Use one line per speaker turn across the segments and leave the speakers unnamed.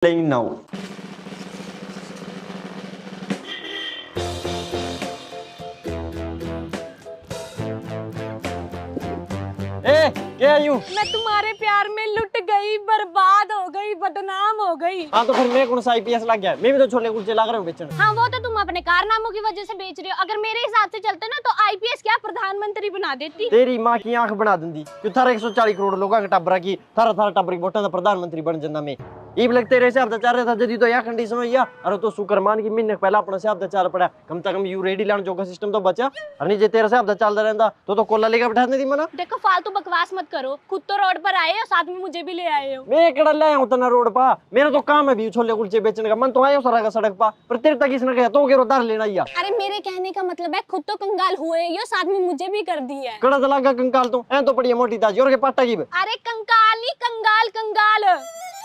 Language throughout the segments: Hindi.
playing now. क्या यू?
मैं तुम्हारे प्यार में लुट गई, बर्बाद हो गई, बदनाम हो गई।
हाँ तो फिर मैं कौन सा आईपीएस लग गया? मैं भी तो छोले कुलचे लग रहा हूँ बेचने।
हाँ वो तो तुम अपने कारनामों की वजह से बेच रहे हो। अगर मेरे हिसाब से चलते ना तो आईपीएस क्या प्रधानमंत्री बना देती।
तेरी माँ की आंख बना दूंगी क्यों? थारा 140 करोड़ लोगों का टब्बरा की थारा थारा टब्बर की वोटा प्रधानमंत्री बन जाना मैं ये भी लगते रहे से चाह रहा था जदी तो यह कंडीशन हुई अरे तो शुक्र मान की महीने पहला अपने से चाल पड़ा कम से कम यू रेडी लाने जो का सिस्टम तो बचा और नहीं जे तेरे से चलता रहता तो कोला लेकर बैठा दी मना।
देखो फालतू बकवास मत करो, खुद तो रोड पर आए हो, साथ में मुझे भी ले आए हो।
मैं कड़ा लाया हूँ तना रोड पा, मेरा तो काम है भी छोले कुलचे बेचने का। मन तो आया सारा का सड़क पा पर तेरे तक इसने कहा तो के दार लेना या।
अरे मेरे कहने का मतलब है खुद तो कंगाल हुए यो, साथ में मुझे भी कर दी है।
कड़ा लगा कंकाल तो ऐ तो पड़ी मोटी ताजी और के पाटा की।
अरे कंकाल नहीं कंगाल कंगाल।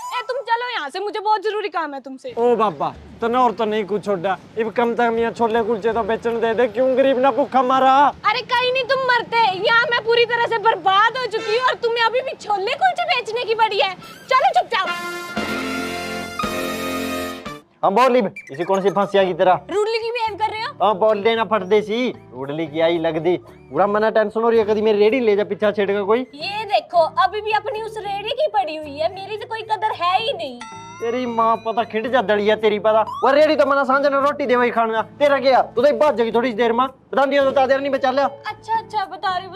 ए तुम चलो यहाँ से, मुझे बहुत जरूरी काम है तुमसे।
ओ बाबा तो न और तो नहीं कुछ छोड़ा इब कम तक मियां छोले कुलचे तो बेचने दे दे क्यों गरीब ना भूखा मारा।
अरे कहीं नहीं तुम मरते, यहाँ मैं पूरी तरह से बर्बाद हो चुकी हूँ और तुम्हें अभी भी छोले कुलचे बेचने की बड़ी है। चलो चुपचाप।
हम बोल ली इसी कौन सी फांसिया की तरह
रूडली की बिहेव कर रहे हो।
हाँ बोल देना फट दे सी रूडली की आई लग दी पूरा मना टेंशन हो रही है कभी मेरी रेडी ले जा पीछा छेड़ेगा कोई।
ये देखो अभी भी अपनी उस रेडी की पड़ी हुई है, मेरी तो कोई कदर है ही नहीं।
तेरी माँ पता खिंड जा दड़िया तेरी पता वो रेडी तो मना सांझ ने रोटी दे वही खाना तेरा क्या तू तो बात जगी थोड़ी देर में बता दिया तो देर नहीं बचा लिया।
अच्छा अच्छा बता रही हूँ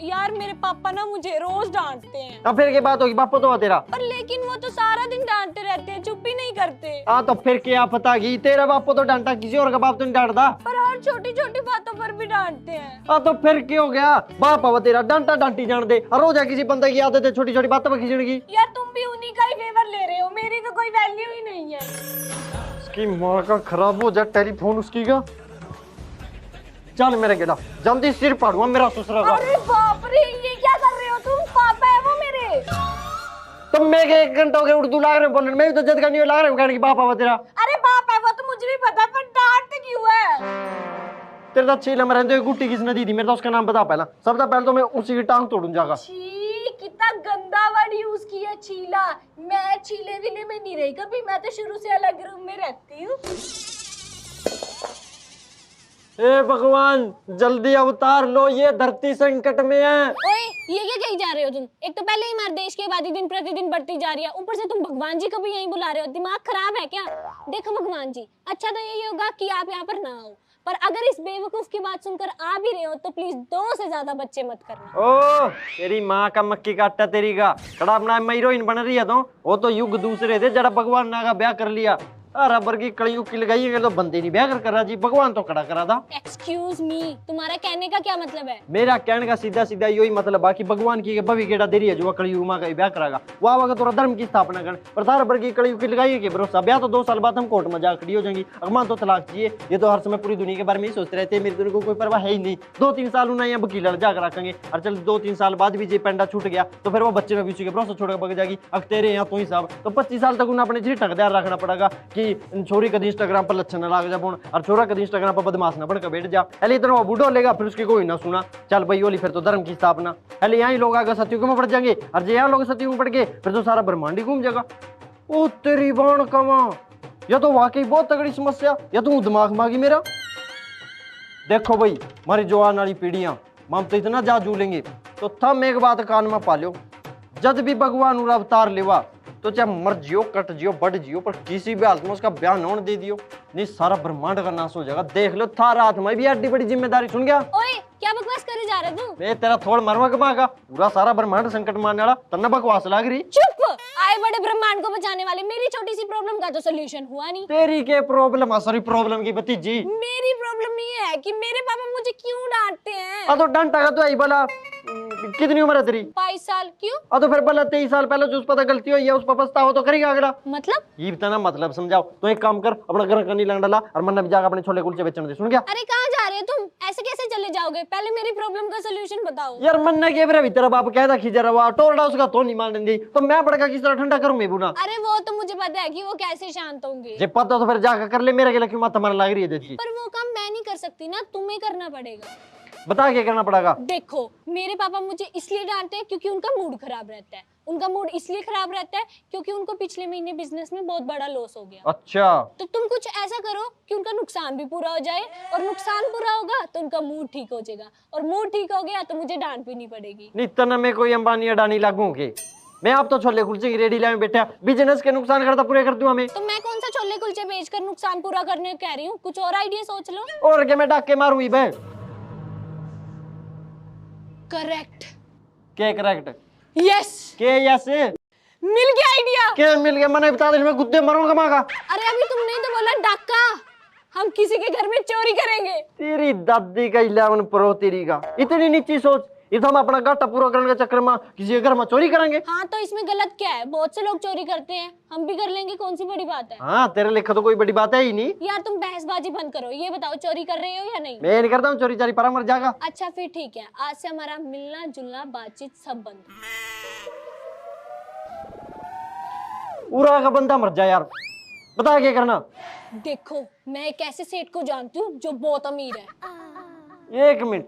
यार, मेरे पापा ना मुझे रोज डांटते हैं।
अब फिर क्या बात होगी पापा तो तेरा
पर लेकिन वो तो सारा दिन डांटते रहते हैं, चुप ही नहीं करते।
हाँ तो फिर क्या पता की तेरा बाप तो डांटा किसी और का बाप तो नहीं डांटता
पर हर छोटी छोटी बातों पर भी डांटते हैं।
हाँ तो फिर क्या हो गया बाप अब तेरा डांटा डांटी जान दे और रोज किसी बंदे की आदत है छोटी छोटी बातों पर खींचने की।
यार तुम भी उन्हीं का ही फेवर ले रहे हो, मेरी तो कोई वैल्यू ही नहीं है।
उसकी माँ का खराब हो जाए टेलीफोन उसकी का। चल मेरे गेला जल्दी सिर पाड़ूंगा मेरा ससुरा का।
अरे बाप रे ये क्या कर रहे हो तुम? पापा है वो मेरे।
तो मैं एक घंटा हो गया उर्दू लाग रहे बोलने मैं भी तो जद करनी लाग रहा हूँ कहने की बाप आवा तेरा।
अरे बाप है वो तो मुझे भी पता, पर डांटते क्यों है?
तेरे तो छीला में रहते गुट्टी किसने दी थी मेरे तो उसका नाम बता पहला सबसे पहले तो मैं उसी की टांग तोड़ूं जागा।
छी कितना गंदा वर्ड यूज किया छीला। मैं छीले विले में नहीं रही कभी, मैं तो शुरू से अलग रूम में रहती हूँ।
ए भगवान जल्दी अवतार लो ये धरती संकट में है।
ओए ये क्या कही जा रहे हो तुम? एक तो पहले ही हमारे देश की आबादी दिन प्रतिदिन बढ़ती जा रही है, ऊपर से तुम भगवान जी को भी यहीं बुला रहे हो। दिमाग खराब है क्या? देखो भगवान जी, अच्छा तो यही होगा कि आप यहाँ पर ना आओ, पर अगर इस बेवकूफ की बात सुनकर आ भी रहे हो तो प्लीज 2 से ज्यादा बच्चे मत करना।
ओ तेरी माँ का मक्की का आटा तेरी का कड़ा अपना हीरोइन बन रही है तो वो तो युग दूसरे थे जरा भगवान ना का ब्याह कर लिया रबर की कड़ी की लगाई तो बंदे नहीं ब्याह कर रहा जी भगवान तो खड़ा करा था।
एक्सक्यूज मी, तुम्हारा कहने का क्या मतलब है?
मेरा कहने का सीधा सीधा यही मतलब है कि भगवान की भवी गेड़ा दे रही है जो कड़ी माँ का ब्याह करागा वो आवागा तो धर्म की स्थापना कर पर रबर की कड़ी की लगाई के भरोसा ब्याह तो 2 साल बाद हम कोर्ट में जा खड़ी हो जाएंगी। अगमान तो तलाक चाहिए ये तो हर समय पूरी दुनिया के बारे में ही सोचते रहते हैं, मेरी दुनिया को कोई परवाह है ही नहीं। 2-3 साल उन्हें यहाँ वकील जाकर रखेंगे और चल 2-3 साल बाद भी जे पेंडा छूट गया तो फिर वो बच्चे में भी उसी के भरोसा छोड़कर बग जाएगी। अब तेरे यहाँ तो ही साहब तो 25 साल तक उन्हें अपने जी टकदार रखना पड़ेगा कि छोरी कभी इंस्टाग्राम पर लच्छन लाग जा और छोरा कभी इंस्टाग्राम पर बदमाश ना बढ़कर बैठ जा अले इतना बूढ़ो लेगा फिर उसकी कोई ना सुना। चल भाई ओली फिर तो धर्म की स्थापना अले यहाँ ही लोग आगे सतयुग में पड़ जाएंगे और जो यहाँ लोग सतयुग में पड़ गए फिर तो सारा ब्रह्मांड ही घूम जाएगा। ओ तेरी बाण कमा या तो वाकई बहुत तगड़ी समस्या या तो दिमाग मांगी मेरा। देखो भाई हमारी जो आने वाली पीढ़ियां हम तो इतना जा जूलेंगे तो थम एक बात कान में पा लो जब भी भगवान उरा अवतार लेवा तो चाहे मर जियो कट जियो बढ़ जियो पर किसी भी हालत में उसका ब्याह न दे दियो नहीं सारा ब्रह्मांड का नाश हो जाएगा। देख लो थारा हाथ में भी एडी बड़ी जिम्मेदारी सुन गया।
ओए क्या बकवास करे जा रहे तू?
मैं तेरा थोड़ मरवा कमागा पूरा सारा ब्रह्मांड संकट मारने वाला तन्ना बकवास लाग रही।
चुप! आए बड़े ब्रह्मांड को बचाने वाले, मेरी छोटी सी प्रॉब्लम का तो सलूशन हुआ नहीं।
तेरी के प्रॉब्लम सॉरी प्रॉब्लम की भतीजी
मेरी प्रॉब्लम ये है कि मेरे पापा मुझे क्यों डांटते हैं।
तो डंटा का तो आई भला कितनी उम्र है तेरी?
22 साल। क्यों?
तो फिर भला 23 साल पहले जो उस पता गलती हुई है उस पर पछतावा तो करेगा अगला।
मतलब?
ये बताना मतलब समझाओ। तो एक काम कर अपना घर का नहीं लंग डाला और मन जाकर अपने छोले कुलचे बेचने दे। सुन गया?
अरे कहाँ जा रहे हो तुम? ऐसे कैसे चले जाओगे? पहले मेरी प्रॉब्लम का सलूशन बताओ।
यार मन ने के भी तेरा बाप कहता खींचा रहा टोरडा उसका तो नहीं मान दी तो मैं बड़का किस तरह ठंडा करूं मैं बुना।
अरे वो तो मुझे पता है कि वो कैसे शांत होंगे।
जे पता तो फिर जाकर कर ले मेरे के लिए क्यों मत मार लग रही है देखी।
पर वो काम मैं नहीं कर सकती ना, तुम्हें करना पड़ेगा।
बता क्या करना पड़ेगा?
देखो मेरे पापा मुझे इसलिए डांटते हैं क्योंकि उनका मूड खराब रहता है उनका मूड इसलिए खराब रहता है क्योंकि उनको पिछले महीने बिजनेस में बहुत बड़ा लॉस हो गया।
अच्छा,
तो तुम कुछ ऐसा करो कि उनका नुकसान भी पूरा हो जाए, और नुकसान पूरा होगा तो उनका मूड ठीक हो जाएगा, और मूड ठीक हो गया तो मुझे डांट भी नहीं पड़ेगी।
नित्य में कोई अंबानी अडानी लागू के मैं आप तो छोले कुलचे की रेडी लाए बैठा, बिजनेस के नुकसान करता पूरे कर दूं हमें।
तो मैं कौन सा छोले कुलचे बेचकर नुकसान पूरा करने कह रही हूँ, कुछ और आइडिया सोच लो।
और क्या मैं डाके मारूं ही बे?
करेक्ट।
के करेक्ट?
यस।
के यस?
मिल गया आइडिया।
के मिल गया? मैंने बता दे मैं गुद्दे मरूंगा मागा।
अरे अभी तुमने ही तो बोला डाका, हम किसी के घर में चोरी करेंगे।
तेरी दादी का 11 प्रो तेरी का इतनी नीची सोच, ये तो हम अपना घाटा पूरा करने के चक्कर में किसी के घर में चोरी करेंगे।
हाँ तो इसमें गलत क्या है, बहुत से लोग चोरी करते हैं, हम भी कर लेंगे, कौन सी बड़ी बात है।
हाँ तेरे लेखा तो कोई बड़ी बात है ही नहीं।
यार तुम बहसबाजी बंद करो, ये बताओ चोरी कर रहे हो या नहीं।
मैं नहीं करता हूँ चोरी चारी, पर मर जाएगा।
अच्छा फिर ठीक है, आज से हमारा मिलना जुलना बातचीत सब बंद।
पूरा का बंदा मर जाए यार, बता क्या करना।
देखो मैं एक ऐसे सेठ को जानती हूँ जो बहुत अमीर है।
1 मिनट,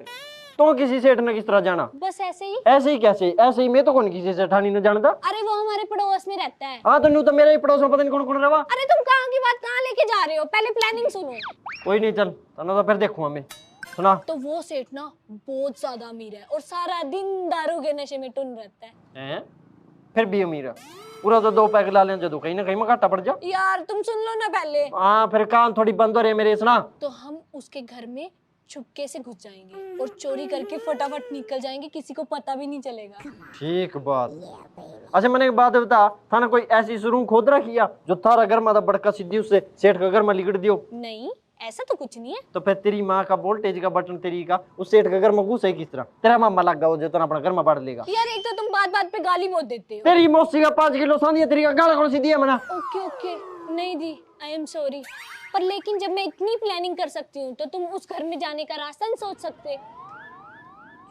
तो किसी सेठ ने किस तरह जाना?
बस ऐसे ही।
ऐसे ही कैसे? ऐसे ही मैं तो कौन किसी सेठानी ने जानता।
अरे वो हमारे पड़ोस में रहता है।
हाँ तो नू तो मेरे ही पड़ोस में पता नहीं कौन कौन रहा।
अरे तुम कहाँ की बात कहाँ लेके जा रहे हो, पहले प्लानिंग सुनो।
कोई नहीं, चल तो फिर देखूंगा मैं। सुना
तो वो सेठ ना बहुत ज्यादा अमीर है और सारा दिन दारू के नशे में टुन रहता है।
फिर भी अमीर है, पूरा तो 2 पैक ला लें जो कहीं ना कहीं में घाटा पड़ जा।
यार तुम सुन लो ना पहले।
हाँ फिर कान थोड़ी बंद हो रही है मेरे, सुना।
तो हम उसके घर में छुपके से घुस जाएंगे और चोरी करके फटाफट निकल जाएंगे, किसी को पता भी नहीं चलेगा।
ठीक बात। अच्छा मैंने एक बात बता, थाना कोई ऐसी सुरंग खोद रखी है जो थारा घर में बड़का सीधी उससे सेठ का घर में लिगड़ दियो?
नहीं ऐसा तो कुछ नहीं है।
तो फिर तेरी माँ का वोल्टेज का बटन तेरी का उस सेठ का घर में घुसे किस तरह? तेरा मामा लग गया जो तो अपना घर में बांट लेगा।
यार एक तो तुम बात बात पे गाली बहुत देते हो।
तेरी मौसी का 5 किलो सांदी है, तेरी का गाला कौन सी दिया मैंने?
ओके ओके नहीं दी, आई एम सॉरी। पर लेकिन जब मैं इतनी प्लानिंग कर सकती हूँ तो तुम उस घर में जाने का रास्ता नहीं सोच सकते?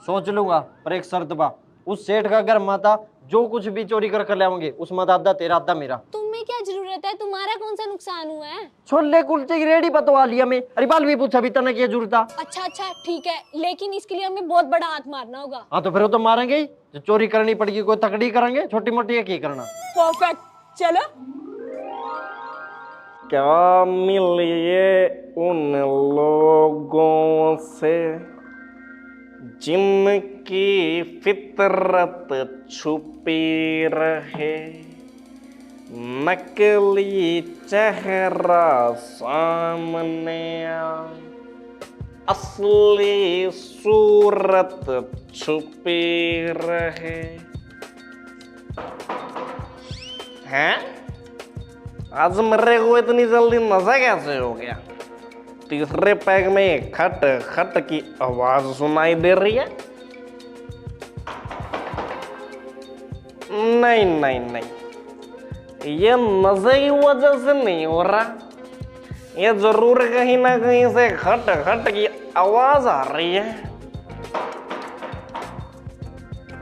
सोच लूंगा पर एक शर्त बा, उस सेठ का घर माता जो कुछ भी चोरी कर लाओगे उसमें आधा तेरा आधा मेरा।
तुम्हें क्या जरूरत है, तुम्हारा कौन सा नुकसान हुआ है?
छोले कुलचे की रेडी बतवा लिया मैं, अरे बाल भी पूछा भी तना क्या जरूरत था।
अच्छा ठीक है, लेकिन इसके लिए हमें बहुत बड़ा हाथ मारना होगा।
हाँ तो फिर वो तो मारेंगे ही, जो चोरी करनी पड़ेगी कोई तकड़ी करेंगे, छोटी मोटी की करना।
परफेक्ट, चलो।
क्या मिलिए उन लोगों से जिनकी फितरत छुपी रहे, नकली चेहरा सामने आए, असली सूरत छुपी रहे। हैं? आज मेरे को इतनी जल्दी नशा कैसे हो गया? तीसरे पैग में खट खट की आवाज सुनाई दे रही है। नहीं, ये नशे की वजह से नहीं हो रहा, ये जरूर कहीं ना कहीं से खट खट की आवाज आ रही है।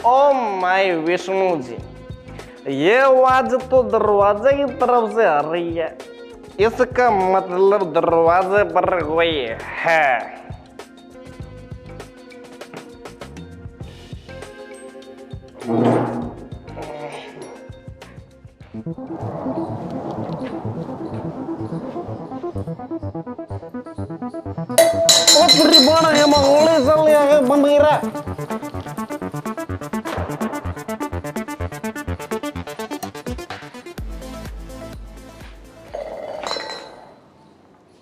ओ माय विष्णु जी, ये आवाज तो दरवाजे की तरफ से आ रही है, इसका मतलब दरवाजे पर कोई है। ओ तेरी बाण है मंगोले चल गया बंद गिरा।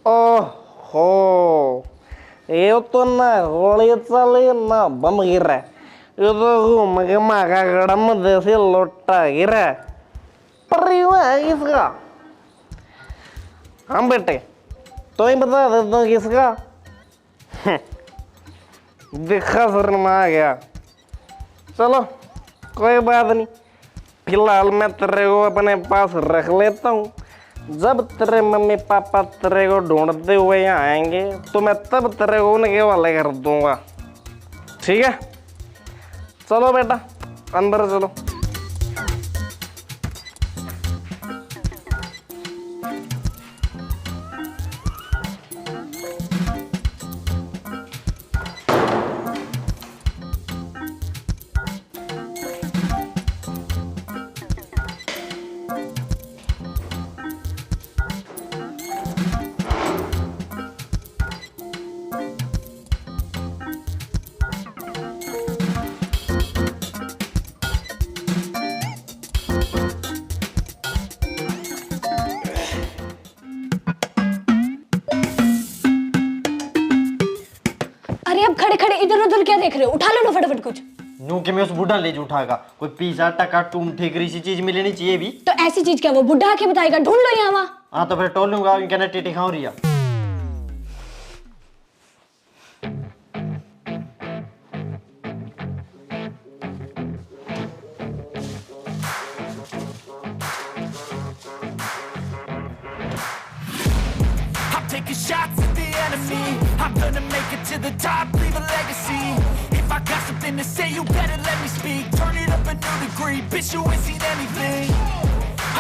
ओहो, ये तो ना गोली चली ना बम गिरा, ये तो घूम के मागा गड़म जैसे लोटा गिरा। पर यू है किसका? हाँ बेटे तो ही बता देता हूँ किसका। दिखा सर में आ गया। चलो कोई बात नहीं, फिलहाल मैं तेरे को अपने पास रख लेता हूँ। जब तेरे मम्मी पापा तेरे को ढूंढते हुए यहाँ आएंगे तो मैं तब तेरे को उनके हवाले कर दूंगा, ठीक है? चलो बेटा अंदर चलो।
खड़े खड़े इधर उधर क्या देख रहे हो? उठा लो ना फटाफट कुछ।
नू के मैं उस बुढ़ा ले जो उठाएगा, कोई पिज्जा टका टूम ठेकरी सी चीज मिलनी चाहिए भी।
तो ऐसी चीज क्या वो बुढ़ा के बताएगा? ढूंढ लो यहाँ वहाँ।
हाँ तो फिर टोल लूंगा, इनके ना टीटी खाऊं रिया।
Taking shots at the enemy. I'm gonna make it to the top, leave a legacy. If I got something to say, you better let me speak. Turn it up a new degree, bitch, you ain't seen anything.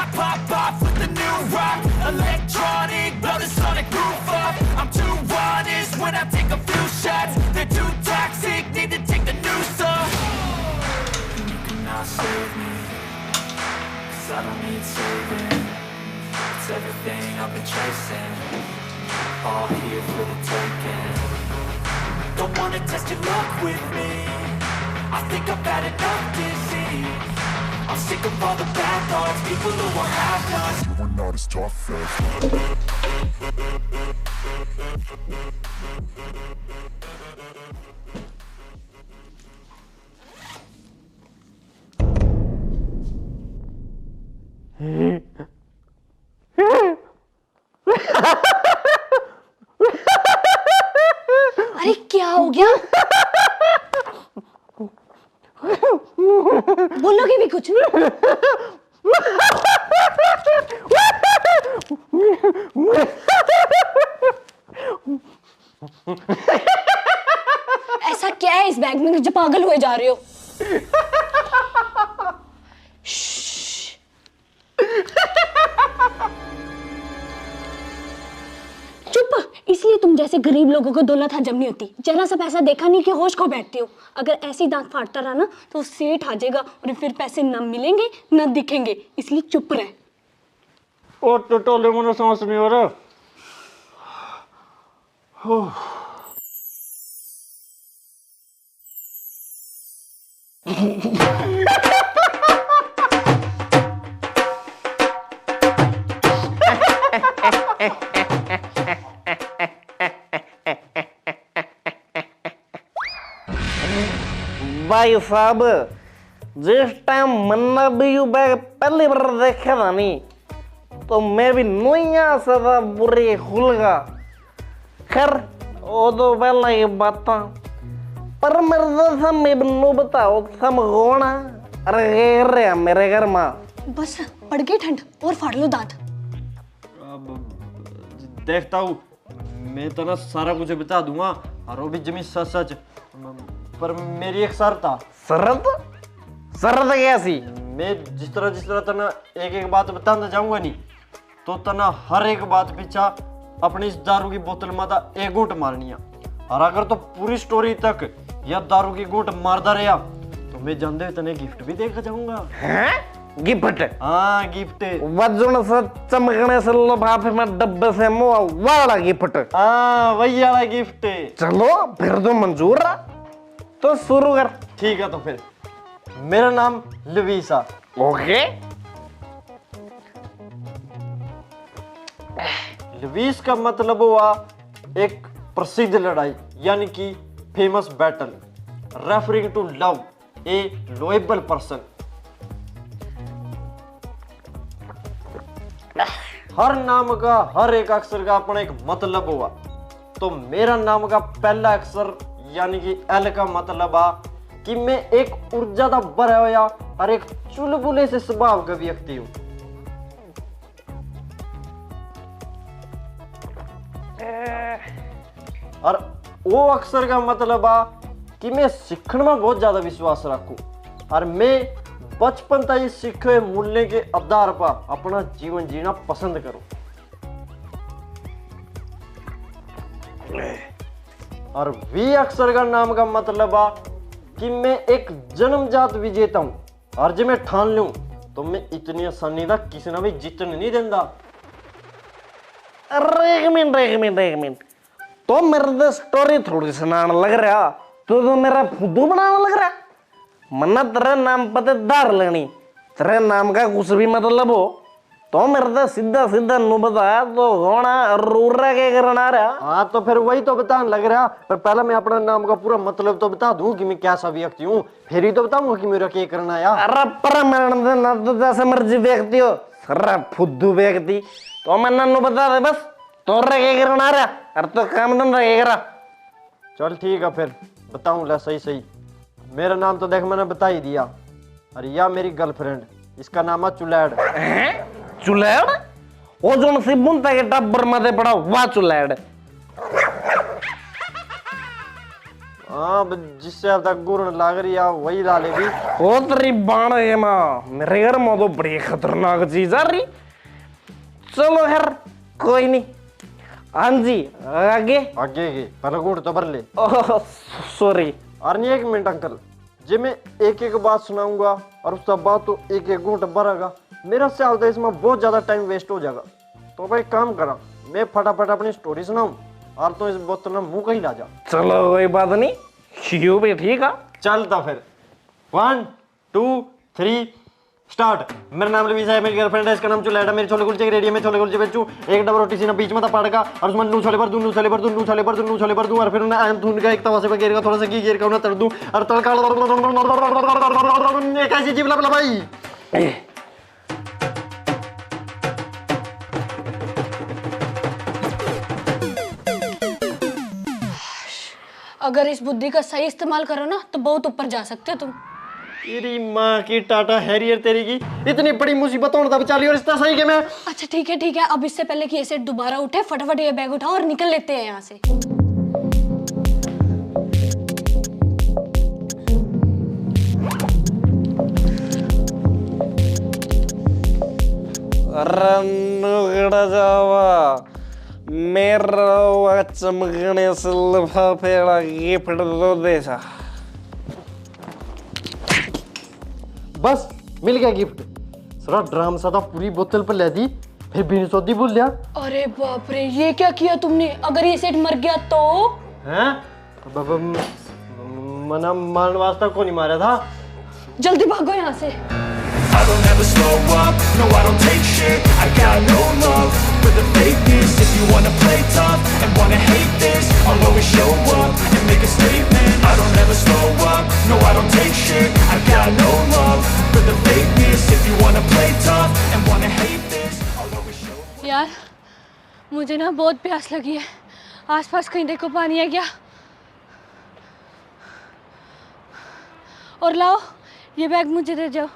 I pop off with the new rock, electronic, blow the sonic roof up. I'm too honest when I take a few shots. They're too toxic, need to take the noose off. You cannot save me, 'cause I don't need saving. It's everything I've been chasing, all here for the taking. Don't wanna test your luck with me, I think I've had enough disease. I'm sick of all the bad thoughts, people who are have-nots. We're not as tough as
अरे क्या हो गया? बोलोगे भी कुछ नहीं? ऐसा क्या है इस बैग में जो पागल हुए जा रहे हो? चुप। इसलिए तुम जैसे गरीब लोगों को दौलत हजम नहीं होती। जरा सा पैसा देखा नहीं कि होश खो बैठते हो। अगर ऐसे दांत फाड़ता रहा ना तो सेठ आ जाएगा और फिर पैसे न मिलेंगे न दिखेंगे, इसलिए चुप रहे।
ओ टोले मुझे सांस नहीं हो रहा।
भाई साहब, जिस टाइम मन्ना भी यू बैग पहली बार देखा था नहीं तो मैं भी नोइया सदा बुरी खुलगा। खैर वो तो पहला की बात था, पर मेरे दोस्त मैं बन्नू बताओ सब गोना अरे गिर रहा मेरे घर में।
बस पड़ गई ठंड और फाड़ लो दांत।
देखता हूँ, मैं तो ना सारा कुछ बता दूंगा और वो भी जमी सच सच, पर मेरी एक शर्त था।
शरत? शरत कैसी?
मैं जिस तरह तना एक एक बात बताता जाऊंगा नहीं तो तना हर एक बात पीछा अपनी इस दारू की बोतल में था एक घूंट मारनी है, और अगर तो पूरी स्टोरी तक यह दारू की घूंट मारता रहा तो मैं जानते हुए तने गिफ्ट भी देकर जाऊंगा।
हैं? गिफ्ट?
हाँ गिफ्ट।
वजन से चमकने से लिफाफे में डब्बे से मुंह वाला गिफ्ट?
हाँ वही वाला गिफ्ट।
चलो फिर तो मंजूर है, तो शुरू कर।
ठीक है तो फिर मेरा नाम लवीसा।
ओके।
लवीस का मतलब हुआ एक प्रसिद्ध लड़ाई, यानी कि famous battle, referring to love a lovable person. हर नाम का हर एक अक्षर का अपना एक मतलब हुआ, तो मेरा नाम का पहला अक्षर यानी कि एल का मतलब आ कि मैं एक ऊर्जा दा भरा हुआ और एक चुलबुले से स्वभाव का व्यक्ति हूं। और वो अक्षर का मतलब आ कि मैं सीखने में बहुत ज्यादा विश्वास रखूं और मैं बचपन तक सीखे हुए मूल्य के आधार पर अपना जीवन जीना पसंद करूं। और वी अक्षर का नाम का मतलब आ कि मैं एक जन्मजात विजेता हूं और जब मैं ठान लूं तो मैं इतनी आसानी ना किसी ने भी जीतने नहीं देता।
अरे एक मिनट, तो मेरे तो स्टोरी थोड़ी सुनाने लग रहा, तो मेरा फुद्दू बनाने लग रहा। मन्ना तेरे नाम पर दार लेनी, तेरे नाम का कुछ भी मतलब हो तो मेरे तो सीधा सीधा नु बताया तो होना रूरा के करना रहा।
हाँ तो फिर वही तो बताने लग रहा, पर पहले मैं अपना नाम का पूरा मतलब तो बता दूं कि मैं क्या सा व्यक्ति हूँ, फिर ही तो बताऊंगा कि मेरा क्या करना है यार।
अरे पर मैं ना तो जैसे मर्जी व्यक्ति हो सर फुद्दू व्यक्ति, तो मैं नन्नू बता दे बस तोरा क्या करना रहा। अरे तो काम धंधा क्या करा।
चल ठीक है फिर बताऊं ला सही सही। मेरा नाम तो देख मैंने बता ही दिया। अरे या मेरी गर्लफ्रेंड, इसका नाम है चुलैड।
चुलैड? वो जो सिबुन तक टब्बर मते पड़ा वाह चुलैड।
हाँ जिससे अब तक गुरण लाग रही है वही ला ले भी।
ओ तेरी बाण है माँ, मेरे घर में तो बड़ी खतरनाक चीज आ रही। चलो यार कोई नहीं। हाँ जी आगे
आगे के पहले गुण तो भर ले।
Oh sorry.
अरे एक मिनट अंकल जी, मैं एक एक बात सुनाऊंगा और उसका बाद तो एक एक घूंट भरेगा, मेरा से होता है इसमें बहुत ज्यादा टाइम वेस्ट हो जाएगा। तो भाई काम करा, मैं फटाफट अपनी स्टोरी सुनाऊं और तो इस बोतल में मुंह कहीं ला जा।
चलो कोई बात नहीं, यू भी ठीक है।
चलता फिर 1 2 3 स्टार्ट। मेरा नाम लवीसा है, मेरी गर्लफ्रेंड है, इसका नाम चुलैड है। मेरे छोले कुलचे की रेडी में छोले कुलचे बेचूं, एक डबल रोटी सीना बीच में था पड़ेगा और उसमें नू छोले भर दूं, नू छोले भर दूं, नू छोले भर दूं, नू छोले भर दूं और फिर उन्हें आम धुन का एक तवा से बगैर का थोड़ा सा घी घेर का उन्हें तड़ दूं और तड़का एक ऐसी जीव ला भाई।
अगर इस बुद्धि का सही इस्तेमाल करो ना तो बहुत ऊपर जा सकते हो तुम।
तेरी माँ की टाटा हैरियर तेरी की इतनी बड़ी मुसीबतों ने बचा ली और इतना सही कि मैं।
अच्छा ठीक है, अब इससे पहले कि ये सेट दोबारा उठे फटाफट ये बैग उठाओ और निकल लेते हैं यहाँ से।
रन्नुगड़ा जावा मेरा चमकने से लिफाफेड़ा गिफ्ट दो देसा।
बस मिल गया गिफ्ट। सारा ड्राम सा था पूरी बोतल पर ले दी, फिर बिन सौदी बोल लिया।
अरे बाप रे, ये क्या किया तुमने? अगर ये सेट मर गया तो?
हैं? मना मारने वास्ता कौन नहीं मारा था?
जल्दी भागो यहाँ से।
I don't ever slow up, no I don't take shit. I got no love for the fakeness. If you wanna play tough and wanna hate this, I'll always show up and make a statement. I don't ever slow up, no I don't take shit. I got no love for the fakeness. If you wanna play tough and wanna hate this, I'll always show up.
यार मुझे ना बहुत प्यास लगी है, आसपास कहीं देखो पानी है क्या? और लाओ ये बैग मुझे दे जाओ।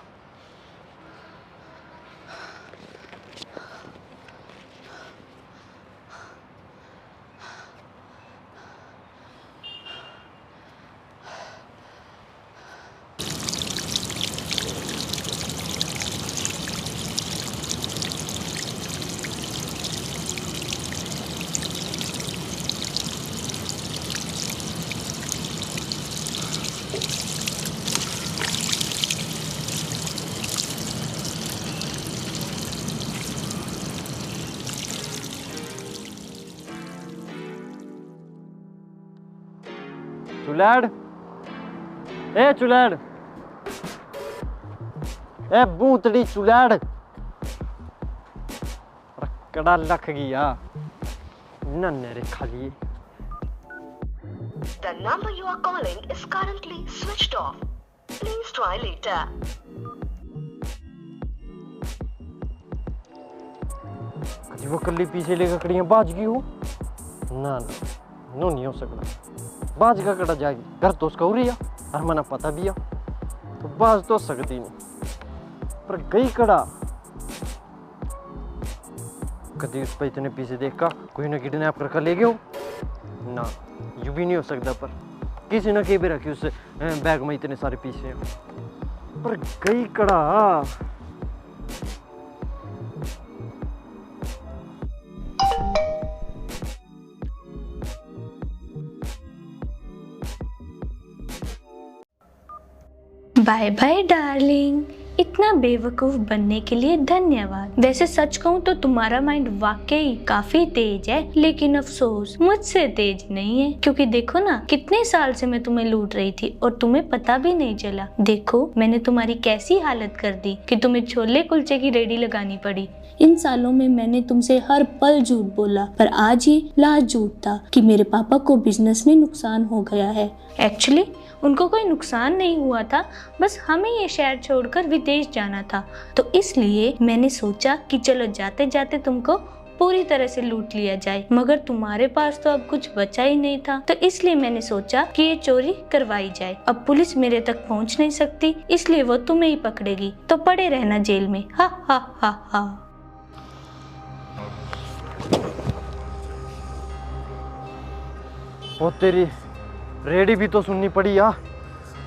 चुलैड, ए चुलैड, ए बूतड़ी चुलैड, कड़ा लख गया नन्हे रे खाली।
The number you are calling is currently switched off. Please try later.
कभी वो कल्ली पीछे लेकर कड़ियां बाज गई हो? ना ना नो नहीं हो सकता। बाज का कड़ा जाएगी, घर तो उसका उड़िया और मना पता भी है तो बाज तो सकती नहीं, पर गई कड़ा कभी उस पर इतने पीछे देखा कोई ना किडनैप करके ले गयो ना, यू भी नहीं हो सकता। पर किसी ने कहीं भी रखी उस बैग में इतने सारे पीछे, पर गई कड़ा।
बाय बाय डार्लिंग,
इतना बेवकूफ बनने के लिए धन्यवाद। वैसे सच कहूँ तो तुम्हारा माइंड वाकई काफी तेज है, लेकिन अफसोस मुझसे तेज नहीं है, क्योंकि देखो ना कितने साल से मैं तुम्हें लूट रही थी और तुम्हें पता भी नहीं चला। देखो मैंने तुम्हारी कैसी हालत कर दी कि तुम्हें छोले कुलचे की रेडी लगानी पड़ी। इन सालों में मैंने तुमसे हर पल झूठ बोला, पर आज ये लास्ट झूठ था कि मेरे पापा को बिजनेस में नुकसान हो गया है। एक्चुअली उनको कोई नुकसान नहीं हुआ था, बस हमें ये शहर छोड़कर विदेश जाना था। तो इसलिए मैंने सोचा कि चलो जाते जाते तुमको पूरी तरह से लूट लिया जाए, मगर तुम्हारे पास तो अब कुछ बचा ही नहीं था। तो इसलिए मैंने सोचा कि ये चोरी करवाई जाए। अब पुलिस मेरे तक पहुंच नहीं सकती, इसलिए वो तुम्हें ही पकड़ेगी, तो पड़े रहना जेल में। हा हा हा हा।
वो तेरी रेडी भी तो सुननी पड़ी यार,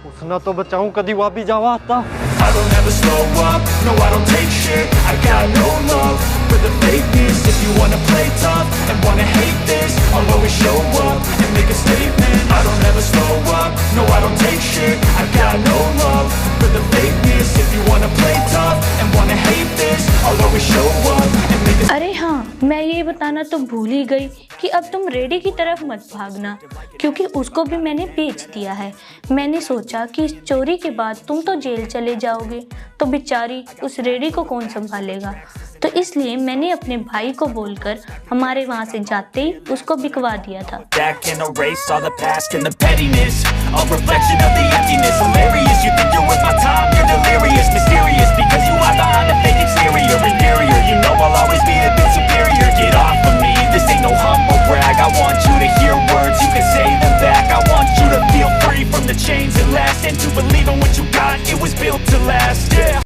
उसने तो बचाऊं कदी वापी जावा आता।
I don't ever slow up, no I don't take shit. I got no love for the fakeness. If you wanna play tough and wanna hate this, I'll always show up and make a statement. I don't ever slow up, no I don't take shit. I got no love for the fakeness. If you wanna play tough and wanna hate this, I'll always show up and make a
अरे हाँ, मैं ये बताना तो भूल ही गई कि अब तुम रेडी की तरफ मत भागना, क्योंकि उसको भी मैंने बेच दिया है। मैंने सोचा कि इस चोरी के बाद तुम तो जेल चले जाओगे, तो बेचारी उस रेडी को कौन संभालेगा। तो इसलिए मैंने अपने भाई को बोलकर हमारे वहाँ से जाते ही उसको बिकवा दिया था।
Back can erase all the past and the pettiness, a reflection of the emptiness. Hilarious, you think you're worth my time, you're delirious, mysterious because you are the